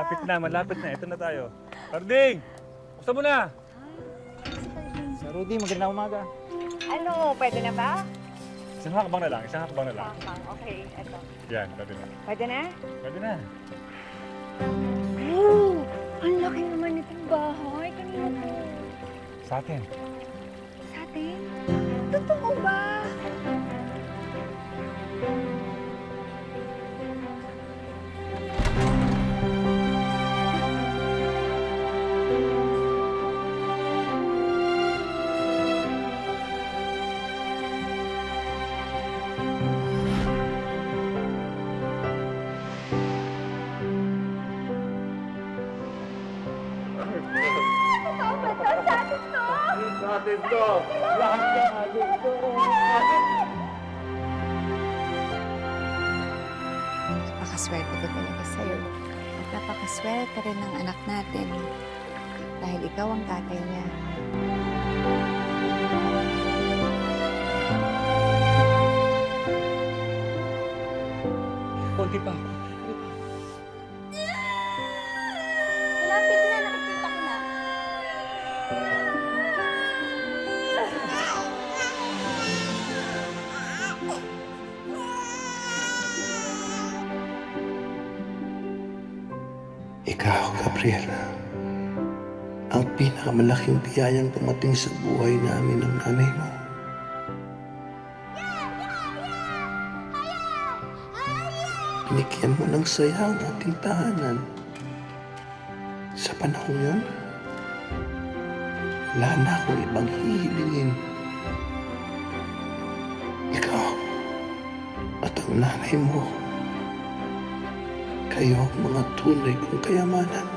Malapit na. Ito na tayo. Carding! Buksan mo na! Sir Rudy, magandang umaga. Ano, pwede na ba? Isang hakbang na lang. Okay, eto. Yan, pwede na. Pwede na? Pwede na. Oh, ang laki naman itong bahay. Kanina po. Sa atin. Sa atin? Totoo ba? Atin to! Lahat ka atin to! Napakaswerte ko talaga sa'yo. At napakaswerte rin ng anak natin. Dahil ikaw ang tatay niya. Konti pa. Malapit na, nakikita ko na. Ikaw, Gabriela, ang pinakamalaking biyayang dumating sa buhay namin ng nanay mo. Binigyan mo ng saya ang ating tahanan. Sa panahon yun, wala na akong ibang hihilingin. Ikaw at ang nanay mo, kayo ang mga tunay kong kayamanan.